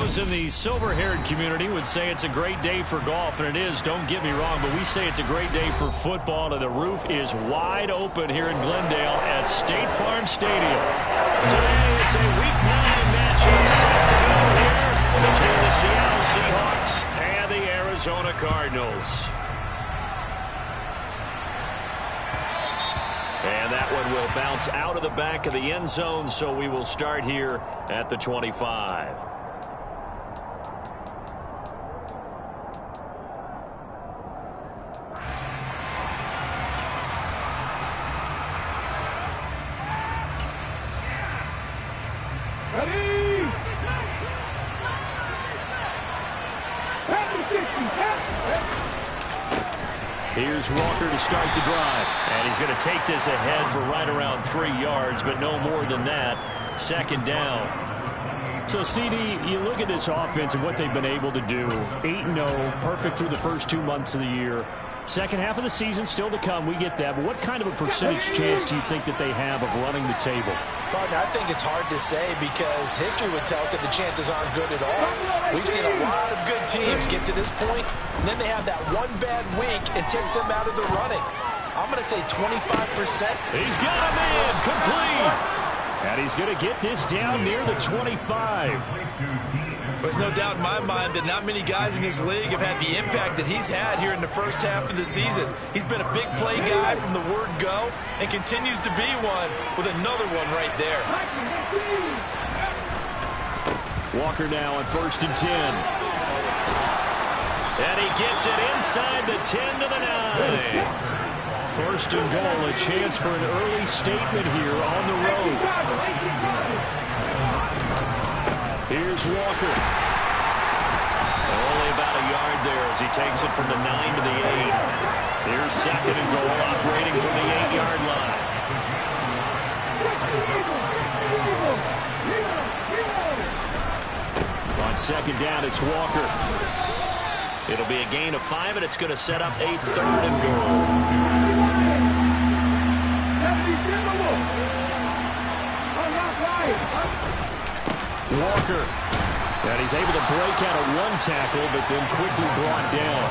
Those in the silver-haired community would say it's a great day for golf, and it is, don't get me wrong, but we say it's a great day for football, and the roof is wide open here in Glendale at State Farm Stadium. Today, it's a Week 9 matchup set to go here between the Seattle Seahawks and the Arizona Cardinals. And that one will bounce out of the back of the end zone, so we will start here at the 25. Here's Walker to start the drive. And he's going to take this ahead for right around 3 yards, but no more than that. Second down. So, CD, you look at this offense and what they've been able to do. 8-0, perfect through the first 2 months of the year. Second half of the season still to come. We get that. But what kind of a percentage chance do you think that they have of running the table? Partner, I think it's hard to say because history would tell us that the chances aren't good at all. We've seen a lot of good teams get to this point, and then they have that one bad week and takes them out of the running. I'm going to say 25%. He's got a man complete. And he's going to get this down near the 25. There's no doubt in my mind that not many guys in this league have had the impact that he's had here in the first half of the season. He's been a big play guy from the word go and continues to be one with another one right there. Walker now on 1st and 10. And he gets it inside the 10 to the 9. 1st and goal, a chance for an early statement here on the road. Here's Walker. Only about a yard there as he takes it from the 9 to the 8. Here's 2nd and goal, operating from the 8-yard line. On 2nd down, it's Walker. It'll be a gain of 5, and it's going to set up a 3rd and goal. Walker. And he's able to break out of one tackle, but then quickly brought down.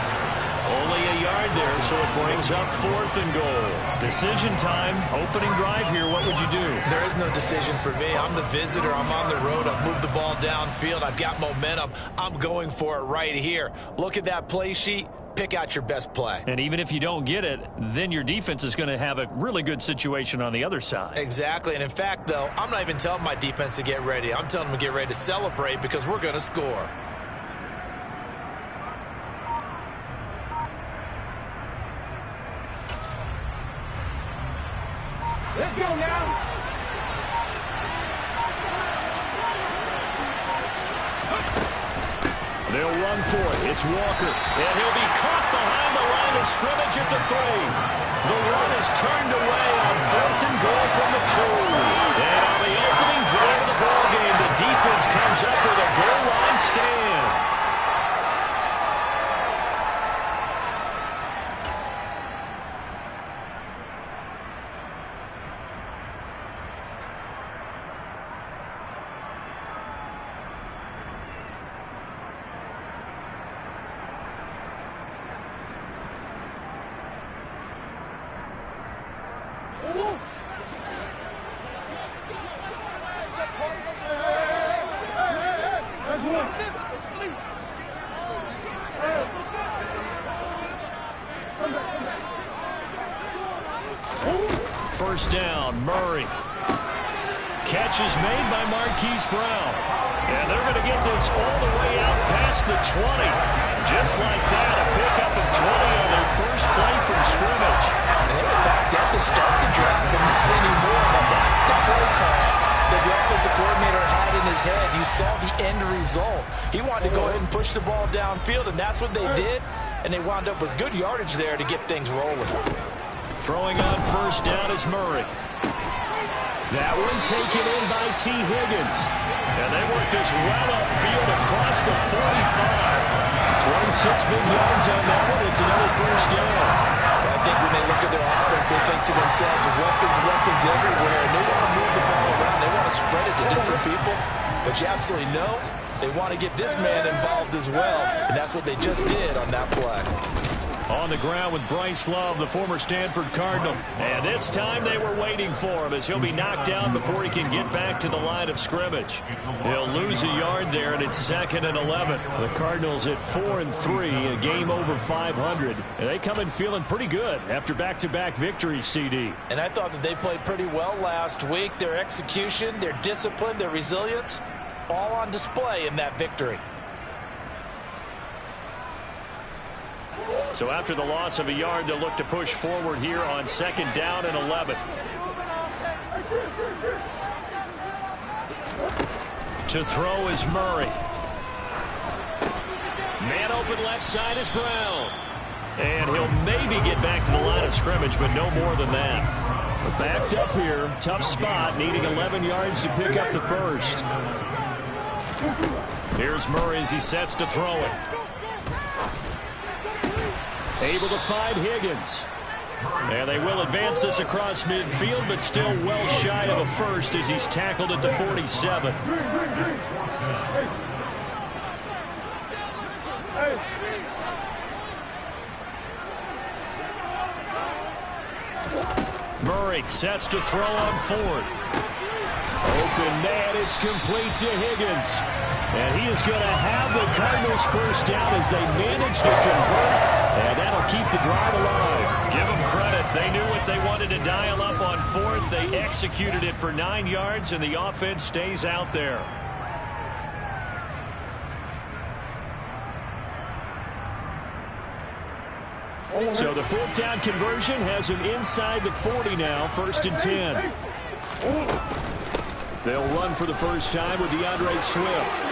Only a yard there, so it brings up 4th and goal. Decision time, opening drive here. What would you do? There is no decision for me. I'm the visitor. I'm on the road. I've moved the ball downfield. I've got momentum. I'm going for it right here. Look at that play sheet. Pick out your best play. And even if you don't get it, then your defense is going to have a really good situation on the other side. Exactly. And in fact, though, I'm not even telling my defense to get ready. I'm telling them to get ready to celebrate because we're going to score. Let's go now. They'll run for it. It's Walker. And he'll be caught behind the line of scrimmage at the 3. The run is turned away on 4th and goal from the 2. And on the opening drive of the ballgame, the defense comes up with a goal line stand. First down, Murray. Catch is made by Marquise Brown. And they're going to get this all the way out past the 20. Just like that, a pickup of 20 on their first play from scrimmage. And they were backed up to start the drive, but not anymore. Now that's the play call that the offensive coordinator had in his head. You saw the end result. He wanted to go ahead and push the ball downfield, and that's what they did. And they wound up with good yardage there to get things rolling. Throwing on first down is Murray. That one taken in by T. Higgins. And they work this well upfield across the 45. 26 big yards on that one. It's another first down. I think when they look at their offense, they think to themselves, weapons, weapons everywhere. And they want to move the ball around. They want to spread it to different people. But you absolutely know they want to get this man involved as well, and that's what they just did on that play. On the ground with Bryce Love, the former Stanford Cardinal. And this time they were waiting for him as he'll be knocked down before he can get back to the line of scrimmage. They'll lose a yard there, and it's 2nd and 11. The Cardinals at 4-3, a game over 500. And they come in feeling pretty good after back-to-back victories, CD. And I thought that they played pretty well last week. Their execution, their discipline, their resilience, all on display in that victory. So after the loss of a yard, they'll look to push forward here on 2nd down and 11. To throw is Murray. Man open left side is Brown. And he'll maybe get back to the line of scrimmage, but no more than that. We're backed up here. Tough spot, needing 11 yards to pick up the first. Here's Murray as he sets to throw it. Able to find Higgins. And they will advance this across midfield, but still well shy of a first as he's tackled at the 47. Murray sets to throw on 4th. Open man, it's complete to Higgins. And he is going to have the Cardinals first down as they manage to convert. And that'll keep the drive alive. Give them credit. They knew what they wanted to dial up on 4th. They executed it for 9 yards, and the offense stays out there. So the 4th down conversion has him inside the 40 now, 1st and 10. They'll run for the first time with DeAndre Swift.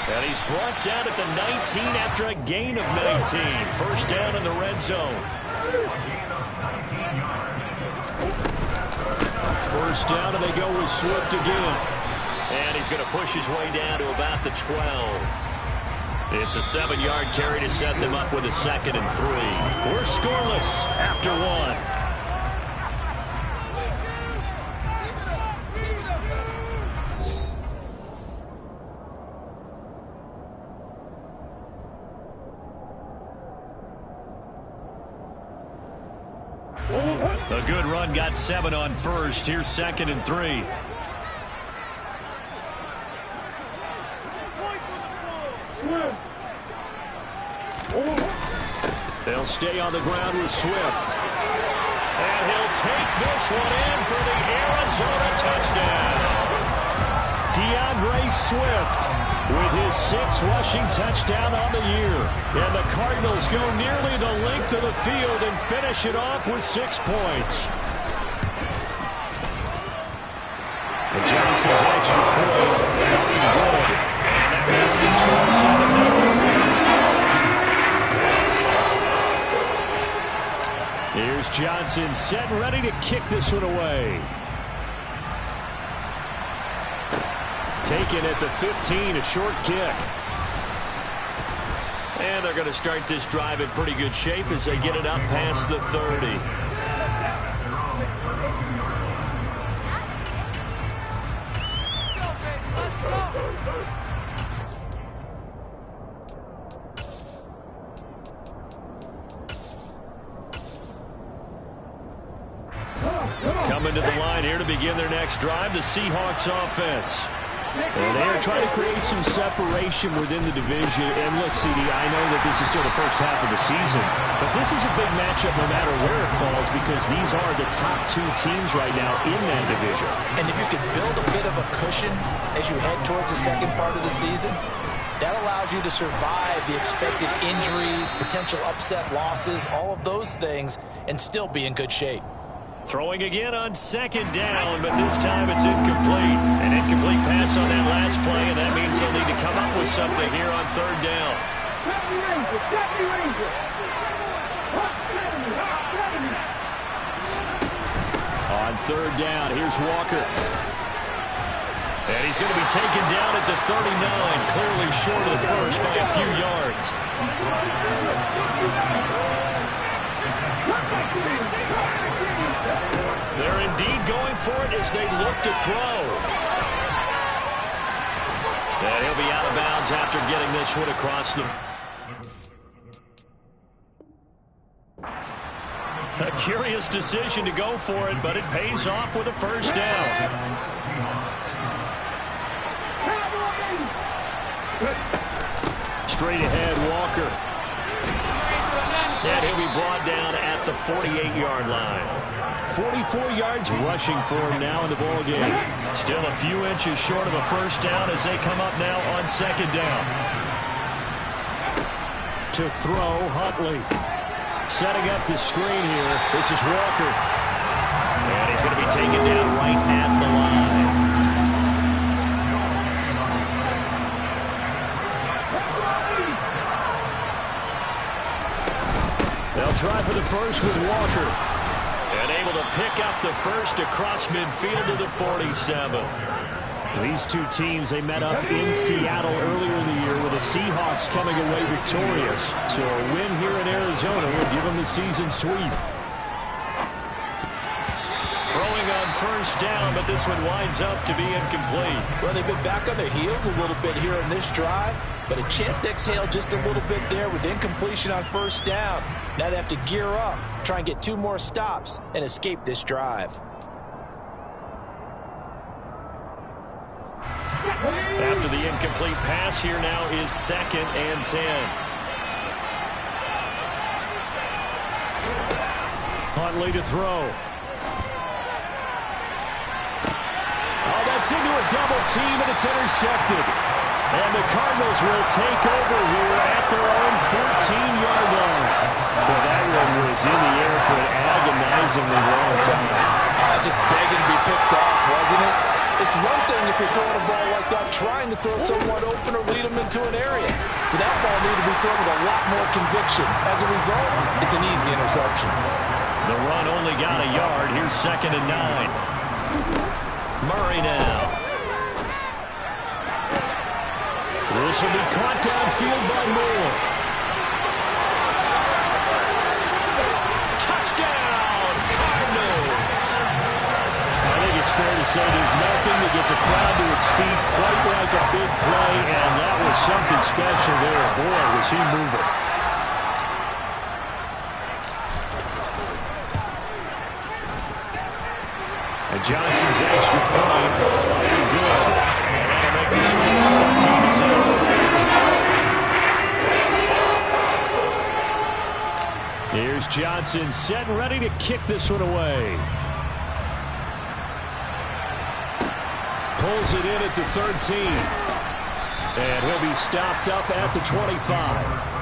And he's brought down at the 19 after a gain of 19. First down in the red zone. First down, and they go with Swift again. And he's going to push his way down to about the 12. It's a 7-yard carry to set them up with a 2nd and 3. We're scoreless after 1. A good run, got 7 on first. Here's 2nd and 3. They'll stay on the ground with Swift. And he'll take this one in for the Arizona touchdown. DeAndre Swift with his 6th rushing touchdown on the year. And the Cardinals go nearly the length of the field and finish it off with 6 points. And Johnson's extra point looking good. And that makes the score 7-0. Here's Johnson set and ready to kick this one away. Taken at the 15, a short kick. And they're going to start this drive in pretty good shape as they get it up past the 30. Coming to the line here to begin their next drive, the Seahawks offense. And they are trying to create some separation within the division. And look, CD, I know that this is still the first half of the season, but this is a big matchup no matter where it falls because these are the top 2 teams right now in that division. And if you can build a bit of a cushion as you head towards the second part of the season, that allows you to survive the expected injuries, potential upset losses, all of those things, and still be in good shape. Throwing again on 2nd down, but this time it's incomplete. An incomplete pass on that last play, and that means they'll need to come up with something here on 3rd down. On 3rd down, here's Walker. And he's going to be taken down at the 39, clearly short of the first by a few yards. They're indeed going for it as they look to throw. And he'll be out of bounds after getting this one across the... A curious decision to go for it, but it pays off with a first down. Straight ahead, Walker. And he'll be brought down at the 48-yard line. 44 yards rushing for him now in the ball game. Still a few inches short of a first down as they come up now on second down. To throw, Huntley. Setting up the screen here. This is Walker. And he's going to be taken down right at the line. They'll try for the first with Walker. And able to pick up the first across midfield to the 47. These two teams, they met up in Seattle earlier in the year with the Seahawks coming away victorious. So a win here in Arizona will give them the season sweep. Throwing on first down, but this one winds up to be incomplete. Well, they've been back on their heels a little bit here in this drive, but a chance to exhale just a little bit there with incompletion on first down. Now they have to gear up, try and get 2 more stops, and escape this drive. After the incomplete pass, here now is 2nd and 10. Huntley to throw. Oh, that's into a double team, and it's intercepted. And the Cardinals will take over here at their own 14-yard line. Well, that one was in the air for an agonizingly long time. Just begging to be picked off, wasn't it? It's one thing if you're throwing a ball like that, trying to throw someone open or lead them into an area. But that ball needed to be thrown with a lot more conviction. As a result, it's an easy interception. The run only got a yard. Here's 2nd and 9. Murray now. This will be caught downfield by Moore. Touchdown, Cardinals! I think it's fair to say there's nothing that gets a crowd to its feet quite like a big play, and that was something special there. Boy, was he moving. And Johnson's extra point, looking good. And that'll make the score 14-0. Here's Johnson set and ready to kick this one away. Pulls it in at the 13. And he'll be stopped up at the 25.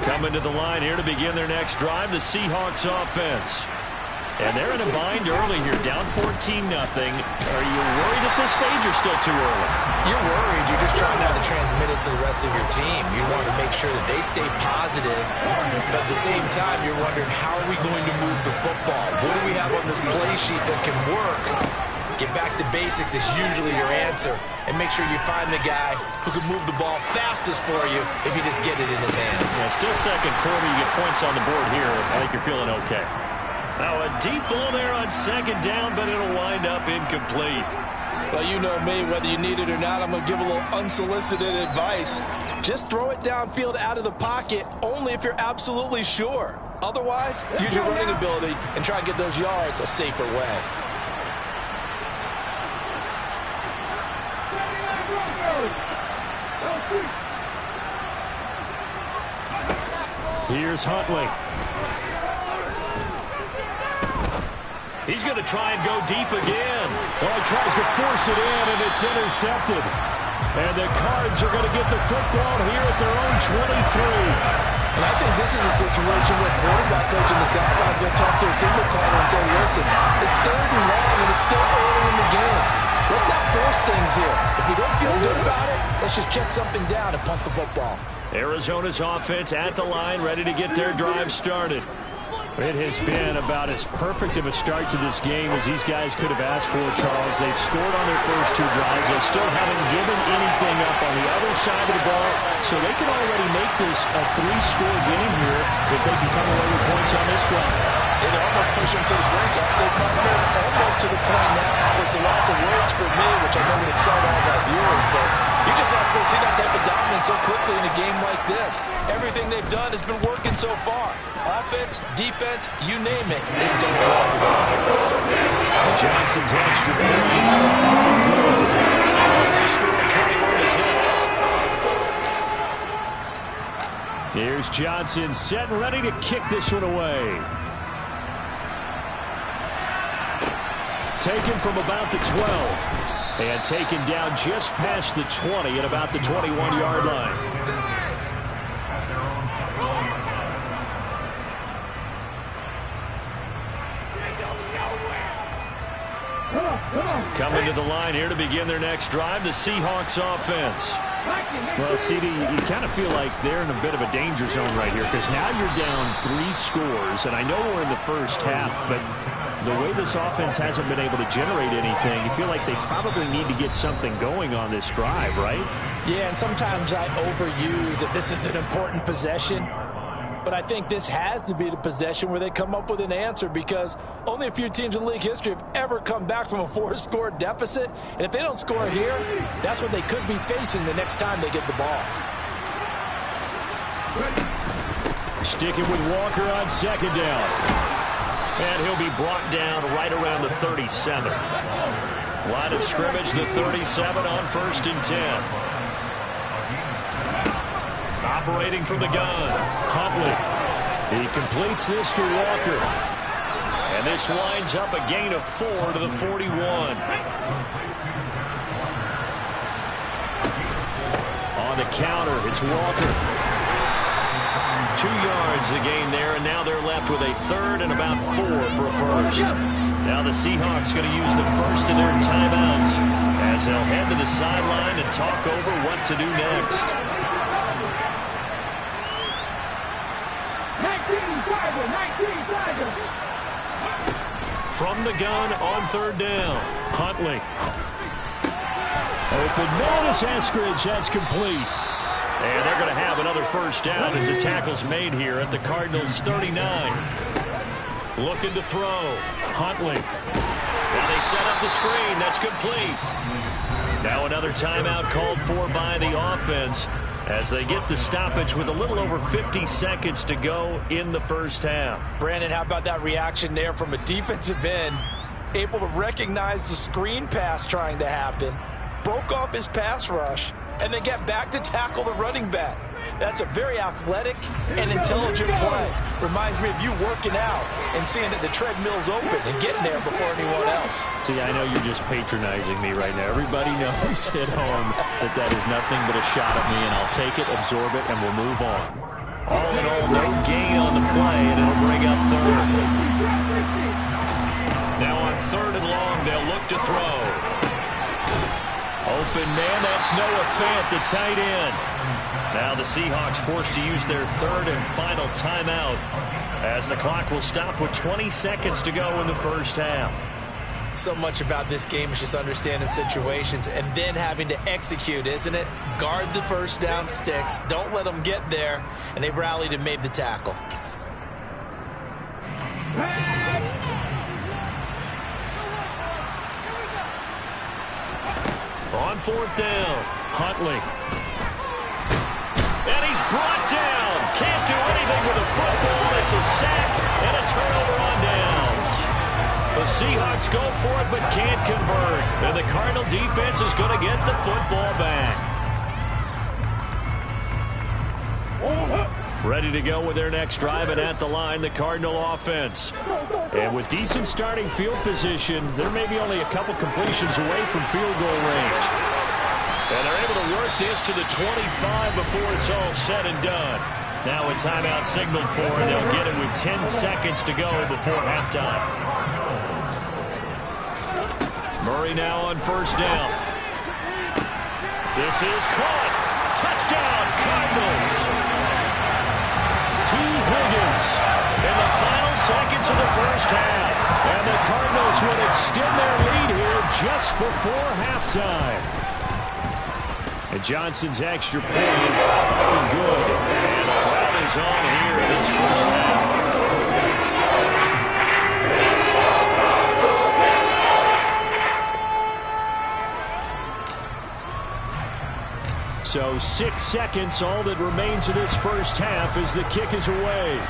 Coming to the line here to begin their next drive, the Seahawks offense. And they're in a bind early here, down 14-0. Are you worried at this stage or still too early? You're worried. You're just trying not to transmit it to the rest of your team. You want to make sure that they stay positive, but at the same time, you're wondering, how are we going to move the football? What do we have on this play sheet that can work? Get back to basics is usually your answer, and make sure you find the guy who can move the ball fastest for you if you just get it in his hands. Yeah, still second quarter. You get points on the board here. I think you're feeling okay. Now a deep ball there on second down, but it'll wind up incomplete. Well, you know me, whether you need it or not, I'm going to give a little unsolicited advice. Just throw it downfield out of the pocket, only if you're absolutely sure. Otherwise, use your running ability and try and get those yards a safer way. Here's Huntley. He's going to try and go deep again. Well, he tries to force it in, and it's intercepted. And the Cards are going to get the football here at their own 23. And I think this is a situation where quarterback coach in the sideline is going to talk to a signal caller and say, listen, it's 3rd and long, and it's still early in the game. Let's not force things here. If we don't feel good about it, let's just check something down and punt the football. Arizona's offense at the line, ready to get their drive started. It has been about as perfect of a start to this game as these guys could have asked for, Charles. They've scored on their first 2 drives. They still haven't given anything up on the other side of the ball, so they can already make this a 3-score game here if they can come away with points on this drive. Yeah, they're almost pushing to the brink. They've come here almost to the point now. It's a loss of words for me, which I know would excite all of our viewers, but you're just not supposed to see that type of dominance so quickly in a game like this. Everything they've done has been working so far. Offense, defense, you name it, it's going well for them. Johnson's extra point. Once the score of 21 is hit. Here's Johnson set and ready to kick this one away. Taken from about the 12. And taken down just past the 20 at about the 21-yard line. Coming to the line here to begin their next drive, the Seahawks offense. Well, CD, you kind of feel like they're in a bit of a danger zone right here because now you're down 3 scores, and I know we're in the first half, but the way this offense hasn't been able to generate anything, you feel like they probably need to get something going on this drive, right? Yeah, and sometimes I overuse that this is an important possession. But I think this has to be the possession where they come up with an answer because only a few teams in league history have ever come back from a 4-score deficit. And if they don't score here, that's what they could be facing the next time they get the ball. Sticking with Walker on second down. And he'll be brought down right around the 37. Line of scrimmage, the 37 on 1st and 10. Operating from the gun, Huntley. He completes this to Walker. And this winds up a gain of 4 to the 41. On the counter, it's Walker. 2 yards the gain there, and now they're left with a 3rd and about 4 for a first. Now the Seahawks going to use the first of their timeouts as they'll head to the sideline and talk over what to do next. From the gun on 3rd down, Huntley. Open man is Eskridge. That's complete. And they're going to have another first down as the tackle's made here at the Cardinals' 39. Looking to throw. Huntley. Now they set up the screen. That's complete. Now another timeout called for by the offense as they get the stoppage with a little over 50 seconds to go in the first half. Brandon, how about that reaction there from a defensive end? Able to recognize the screen pass trying to happen, broke off his pass rush, and then get back to tackle the running back. That's a very athletic and intelligent play. Reminds me of you working out and seeing that the treadmill's open and getting there before anyone else. See, I know you're just patronizing me right now. Everybody knows at home that is nothing but a shot at me, and I'll take it, absorb it, and we'll move on. All in all, no gain on the play, and it'll bring up 3rd. Now on 3rd and long, they'll look to throw. Open man, that's Noah Fant, the tight end. Now the Seahawks forced to use their 3rd and final timeout as the clock will stop with 20 seconds to go in the first half. So much about this game is just understanding situations and then having to execute, isn't it? Guard the first down sticks. Don't let them get there. And they rallied and made the tackle. On 4th down, Huntley. And he's brought down. Can't do anything with a football. It's a sack and a turnover on downs. The Seahawks go for it but can't convert. And the Cardinal defense is going to get the football back. Ready to go with their next drive, and at the line, the Cardinal offense. And with decent starting field position, they're maybe only a couple completions away from field goal range. And they're able to work this to the 25 before it's all said and done. Now a timeout signaled for, and they'll get it with 10 seconds to go before halftime. Murray now on 1st down. This is caught. Touchdown, Cardinals. T. Higgins. And the final seconds of the first half. And the Cardinals would extend their lead here just before halftime. And Johnson's extra point up and good. And a run is on here in this first half. So 6 seconds, all that remains of this first half as the kick is away.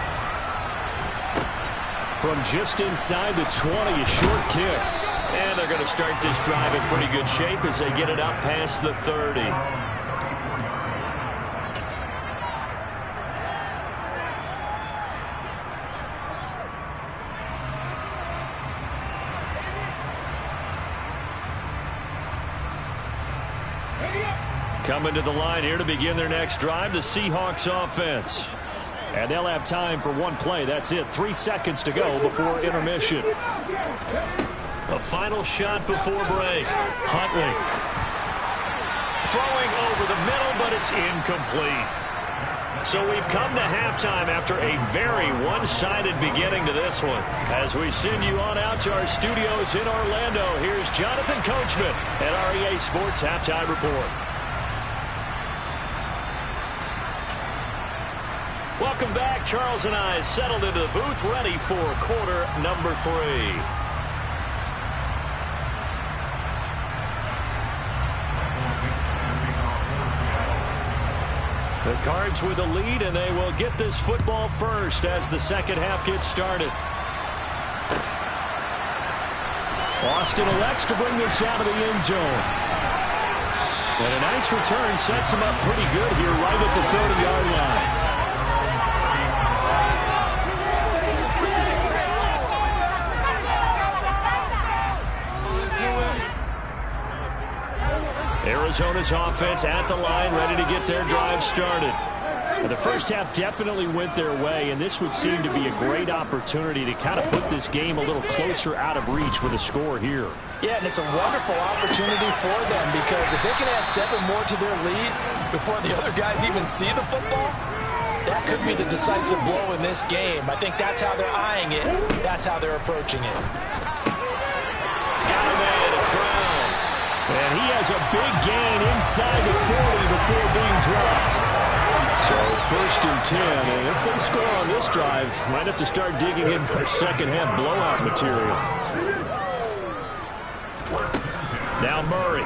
From just inside the 20, a short kick. And they're going to start this drive in pretty good shape as they get it up past the 30. Coming to the line here to begin their next drive, the Seahawks offense. And they'll have time for one play. That's it. 3 seconds to go before intermission. A final shot before break. Huntley. Throwing over the middle, but it's incomplete. So we've come to halftime after a very one-sided beginning to this one. As we send you on out to our studios in Orlando, here's Jonathan Coachman at REA Sports Halftime Report. Welcome back. Charles and I settled into the booth, ready for quarter number 3. The Cards with the lead, and they will get this football first as the second half gets started. Austin elects to bring this out of the end zone. And a nice return sets him up pretty good here right at the 30-yard line. Arizona's offense at the line, ready to get their drive started. The first half definitely went their way, and this would seem to be a great opportunity to kind of put this game a little closer out of reach with a score here. Yeah, and it's a wonderful opportunity for them because if they can add 7 more to their lead before the other guys even see the football, that could be the decisive blow in this game. I think that's how they're eyeing it. That's how they're approaching it. Got a man, it's Brown. And he has a big gain inside the 40 before being dropped. So 1st and 10, and if they score on this drive, might have to start digging in for second half blowout material. Now Murray.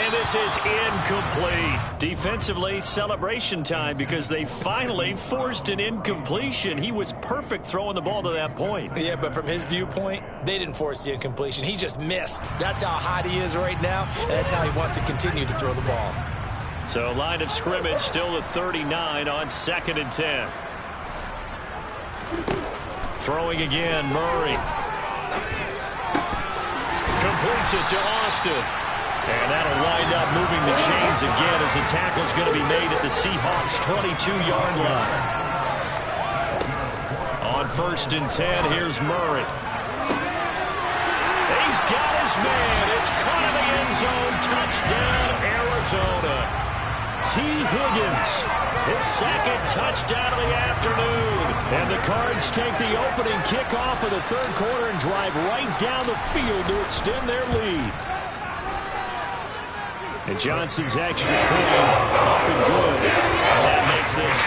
And this is incomplete. Defensively, celebration time because they finally forced an incompletion. He was perfect throwing the ball to that point. Yeah, but from his viewpoint, they didn't force the incompletion. He just missed. That's how hot he is right now, and that's how he wants to continue to throw the ball. So line of scrimmage still at 39 on 2nd and 10. Throwing again, Murray. Completes it to Austin. And that'll wind up moving the chains again as the tackle's going to be made at the Seahawks' 22-yard line. On 1st and 10, here's Murray. He's got his man. It's caught in the end zone. Touchdown, Arizona. T. Higgins, his 2nd touchdown of the afternoon. And the Cards take the opening kickoff of the 3rd quarter and drive right down the field to extend their lead. And Johnson's extra point up and good. And that makes this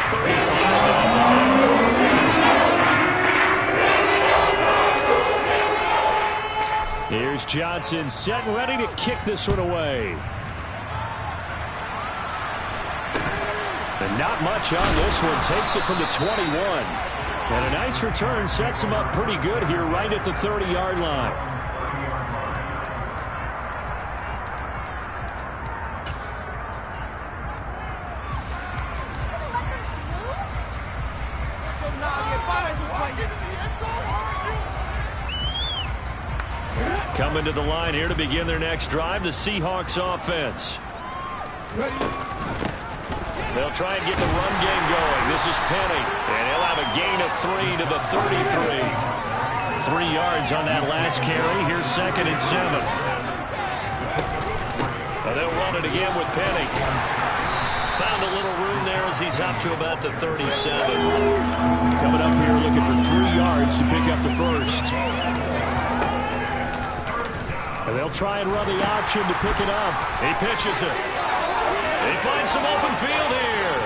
35-0. Here's Johnson set and ready to kick this one away. And not much on this one. Takes it from the 21. And a nice return sets him up pretty good here right at the 30-yard line. Coming to the line here to begin their next drive, the Seahawks offense. They'll try and get the run game going. This is Penny, and he'll have a gain of 3 to the 33. 3 yards on that last carry. Here's 2nd and 7. And they'll run it again with Penny. Found a little room there as he's up to about the 37. Coming up here looking for 3 yards to pick up the first. And they'll try and run the option to pick it up. He pitches it. They find some open field here.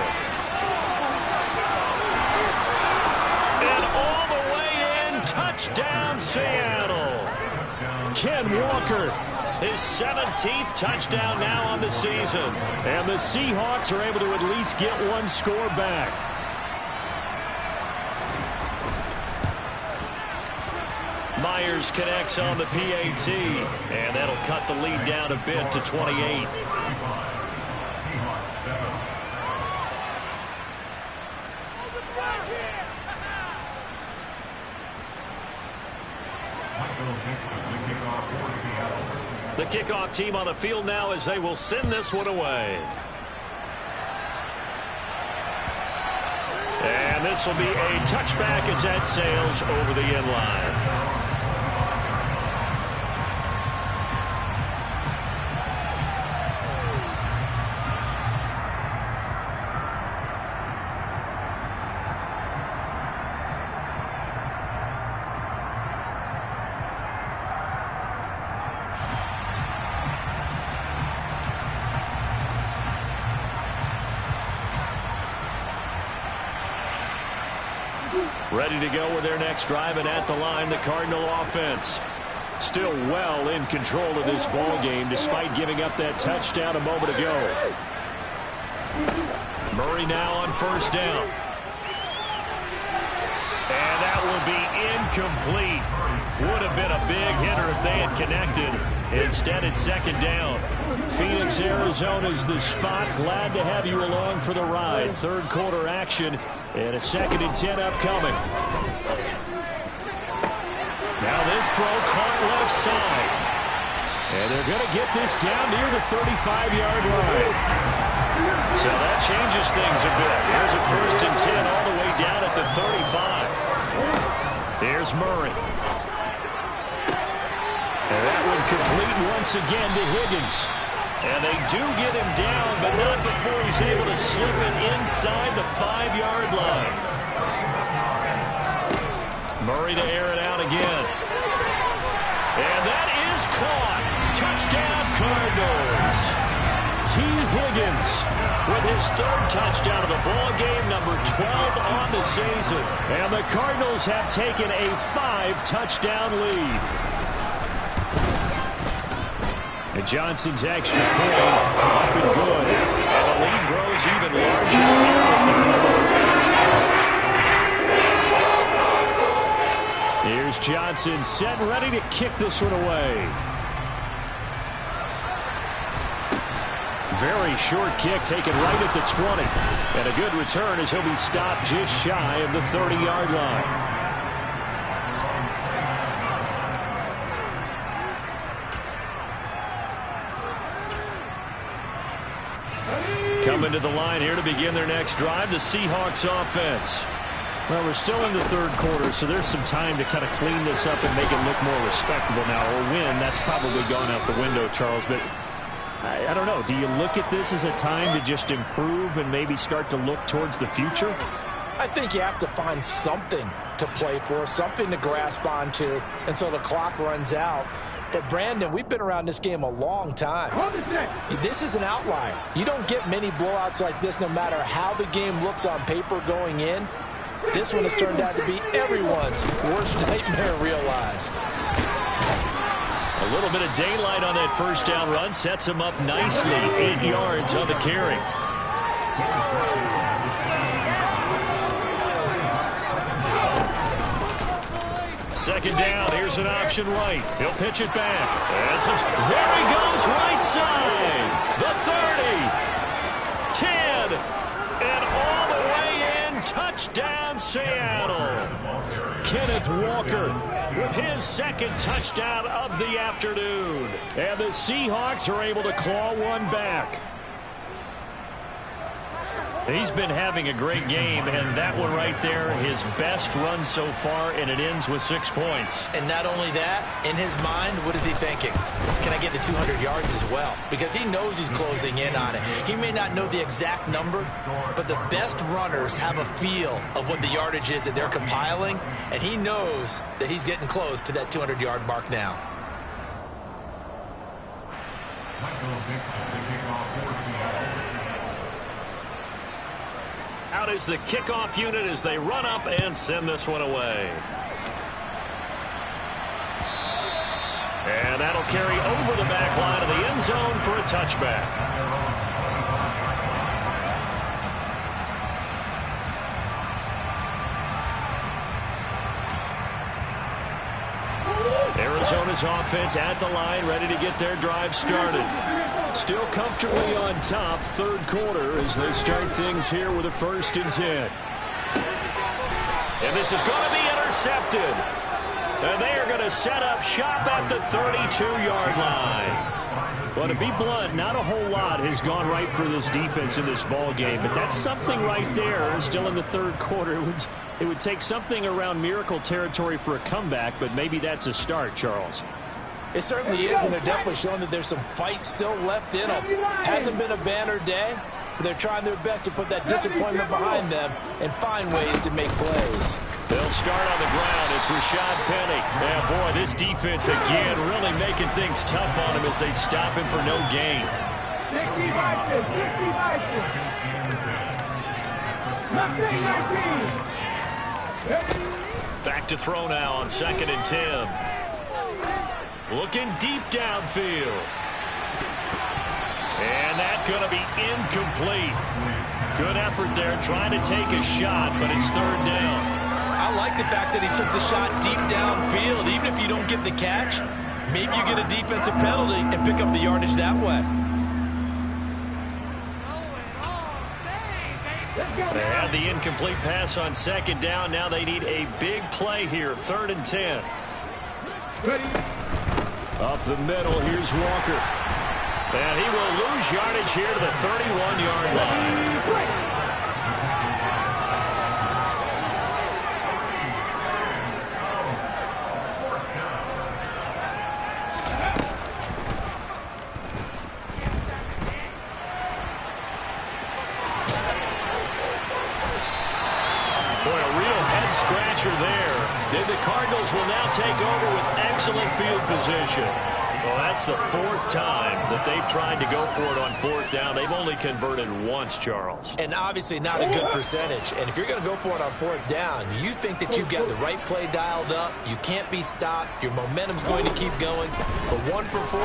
And all the way in, touchdown Seattle. Ken Walker, his 17th touchdown now on the season. And the Seahawks are able to at least get one score back. Myers connects on the PAT, and that'll cut the lead down a bit to 28. The kickoff team on the field now as they will send this one away. And this will be a touchback as that sails over the end line. Ready to go with their next drive, and at the line, the Cardinal offense. Still well in control of this ball game, despite giving up that touchdown a moment ago. Murray now on first down. And that will be incomplete. Would have been a big hitter if they had connected. Instead, it's second down. Phoenix, Arizona is the spot. Glad to have you along for the ride. Third quarter action, and a 2nd and 10 upcoming. Now this throw caught left side. And they're going to get this down near the 35-yard line. So that changes things a bit. Here's a 1st and 10 all the way down at the 35. Here's Murray. And that one complete once again to Higgins. And they do get him down, but not before he's able to slip it inside the 5-yard line. Murray to air it out again. And that is caught. Touchdown Cardinals. T. Higgins with his 3rd touchdown of the ball game, number 12 on the season. And the Cardinals have taken a 5-touchdown lead. And Johnson's extra point up and good. And the lead grows even larger here in the 3rd quarter. Here's Johnson set and ready to kick this one away. Very short kick taken right at the 20. And a good return as he'll be stopped just shy of the 30-yard line. Coming to the line here to begin their next drive, the Seahawks offense. Well, we're still in the 3rd quarter, so there's some time to kind of clean this up and make it look more respectable now. Or win, that's probably gone out the window, Charles. But I don't know. Do you look at this as a time to just improve and maybe start to look towards the future? I think you have to find something to play for, something to grasp onto until the clock runs out. But, Brandon, we've been around this game a long time. This is an outlier. You don't get many blowouts like this no matter how the game looks on paper going in. This one has turned out to be everyone's worst nightmare realized. A little bit of daylight on that first down run sets him up nicely. 8 yards on the carry. Second down, here's an option right. He'll pitch it back. There he goes, right side. The 30, 10, and all the way in. Touchdown, Seattle. Kenneth Walker with his 2nd touchdown of the afternoon. And the Seahawks are able to claw one back. He's been having a great game, and that one right there, his best run so far, and it ends with 6 points. And not only that, in his mind, what is he thinking? Can I get to 200 yards as well? Because he knows he's closing in on it. He may not know the exact number, but the best runners have a feel of what the yardage is that they're compiling, and he knows that he's getting close to that 200-yard mark now. Out is the kickoff unit as they run up and send this one away. And that'll carry over the back line of the end zone for a touchback. Arizona's offense at the line, ready to get their drive started. Still comfortably on top, third quarter, as they start things here with a 1st and 10. And this is going to be intercepted. And they are going to set up shop at the 32-yard line. Well, to be blunt, not a whole lot has gone right for this defense in this ball game, but that's something right there. Still in the third quarter, it would take something around miracle territory for a comeback, but maybe that's a start, Charles. It certainly is, and they're definitely showing that there's some fight still left in them. Hasn't been a banner day, but they're trying their best to put that disappointment behind them and find ways to make plays. They'll start on the ground. It's Rashad Penny. Yeah, boy, this defense again really making things tough on him as they stop him for no gain. 60 Bison, 60 Bison. Back to throw now on 2nd and 10. Looking deep downfield. And that's going to be incomplete. Good effort there trying to take a shot, but it's 3rd down. I like the fact that he took the shot deep downfield. Even if you don't get the catch, maybe you get a defensive penalty and pick up the yardage that way. They had the incomplete pass on 2nd down. Now they need a big play here, 3rd and 10. Up the middle, here's Walker. And he will lose yardage here to the 31-yard line. There. Then the Cardinals will now take over with excellent field position. Well, that's the 4th time that they've tried to go for it on 4th down. They've only converted once, Charles. And obviously not a good percentage. And if you're going to go for it on 4th down, you think that you've got the right play dialed up. You can't be stopped. Your momentum's going to keep going. But 1 for 4,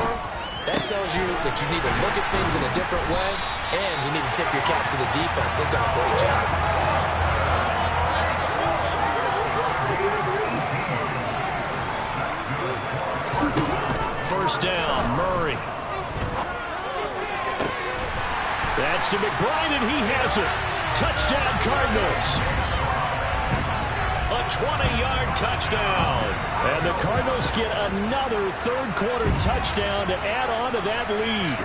that tells you that you need to look at things in a different way, and you need to tip your cap to the defense. They've done a great job. First down, Murray. That's to McBride, and he has it. Touchdown, Cardinals. A 20-yard touchdown. And the Cardinals get another third-quarter touchdown to add on to that lead.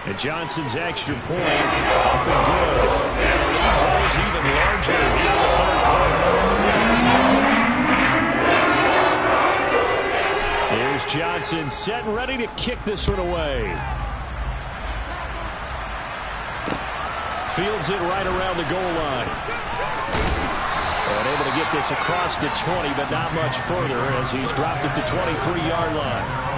And Johnson's extra point up and good. And the lead grows even larger here in the third quarter. Here's Johnson set and ready to kick this one away. Fields it right around the goal line. And able to get this across the 20, but not much further as he's dropped at the 23-yard line.